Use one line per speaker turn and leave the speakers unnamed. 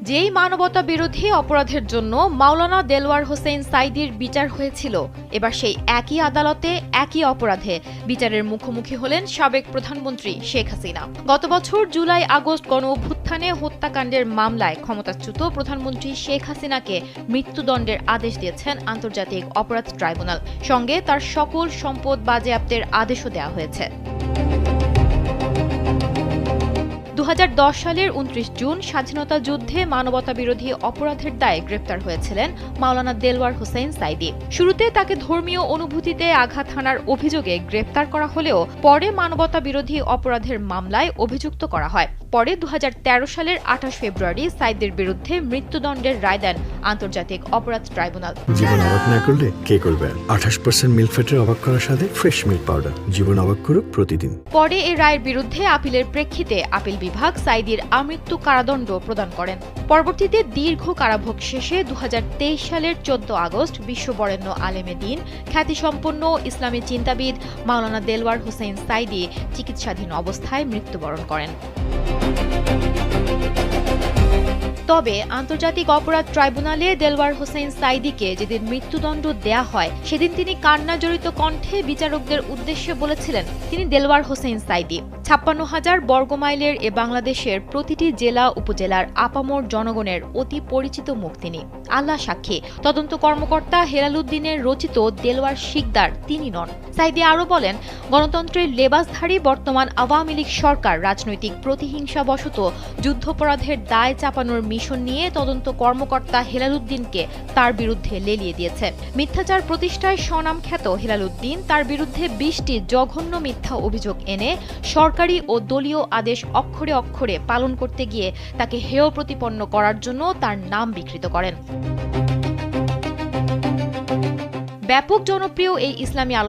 যেই মানবতা বিরোধী অপরাধের জন্য মাওলানা দেলওয়ার হোসেন সাঈদীর বিচার হয়েছিল, এবার সেই একই আদালতে একই অপরাধে বিচারের মুখোমুখি হলেন সাবেক প্রধানমন্ত্রী শেখ হাসিনা। গত বছর জুলাই আগস্ট গণঅভ্যুত্থানে হত্যাকাণ্ডের মামলায় ক্ষমতাচ্যুত প্রধানমন্ত্রী শেখ হাসিনাকে মৃত্যুদণ্ডের আদেশ দিয়েছেন আন্তর্জাতিক অপরাধ ট্রাইব্যুনাল। সঙ্গে তার সকল সম্পদ বাজেয়াপ্তের আদেশও দেওয়া হয়েছে। 2010 সালের 29 জুন স্বাধীনতা যুদ্ধে মানবতা বিরোধী অপরাধের দায়ে গ্রেপ্তার হয়েছিলেন মাওলানা দেলওয়ার হোসেন সাঈদী। শুরুতে তাকে ধর্মীয় অনুভূতিতে আঘাত হানার অভিযোগে গ্রেপ্তার করা হলেও পরে মানবতা বিরোধী অপরাধের মামলায় অভিযুক্ত করা হয়। পরে 2013 সালের 28 ফেব্রুয়ারি সাঈদীর বিরুদ্ধে মৃত্যুদণ্ডের রায় দেন আন্তর্জাতিক অপরাধ ট্রাইব্যুনাল।
জীবন অবাক না করলে কে করবে? 28% মিল্ক ফ্যাটের অবাক করার সাথে ফ্রেশ মিল্ক পাউডার। জীবন অবাক করুক প্রতিদিন।
পরে এই রায়ের বিরুদ্ধে আপিলের প্রেক্ষিতে আপিল বিভাগ সাঈদীর আমৃত্যু কারাদণ্ড প্রদান করেন। পরবর্তীতে দীর্ঘ কারাভোগ শেষে 2023 সালের 14 আগস্ট বিশ্ববরেণ্য আলেমে দ্বীন, খ্যাতিসম্পন্ন ইসলামী চিন্তাবিদ মাওলানা দেলওয়ার হোসেন সাঈদী চিকিৎসাধীন অবস্থায় মৃত্যুবরণ করেন। তবে আন্তর্জাতিক অপরাধ ট্রাইব্যুনালে দেলওয়ার হোসেন সাঈদীকে যেদিন মৃত্যুদণ্ড দেয়া হয়, সেদিন তিনি কান্নাজড়িত কণ্ঠে বিচারকদের উদ্দেশ্যে বলেছিলেন, তিনি দেলওয়ার হোসেন সাঈদী 56,000 বর্গমাইলের এ বাংলাদেশের প্রতিটি জেলা উপজেলার আপামর জনগণের অতি পরিচিত মুখ তিনি। আল্লাহ সাক্ষী, তদন্ত কর্মকর্তা হেলালুদ্দিনের রচিত দেলওয়ার শিকদার তিনি নন। সাঈদী আরও বলেন, গণতন্ত্রের লেবাসধারী বর্তমান আওয়ামী লীগ সরকার রাজনৈতিক প্রতিহিংসাবশত যুদ্ধাপরাধের দায় চাপানোর মিশন নিয়ে তদন্ত কর্মকর্তা হেলালুদ্দিনকে তার বিরুদ্ধে লেলিয়ে দিয়েছে। মিথ্যাচার প্রতিষ্ঠায় স্বনামখ্যাত হেলালুদ্দিন তার বিরুদ্ধে 20টি জঘন্য মিথ্যা অভিযোগ এনে সরকারি ও দলীয় আদেশ অক্ষরে অক্ষরে পালন করতে গিয়ে তাকে হেয় প্রতিপন্ন করার জন্য তার নাম বিকৃত করেন। ব্যাপক জনপ্রিয় এই ইসলামী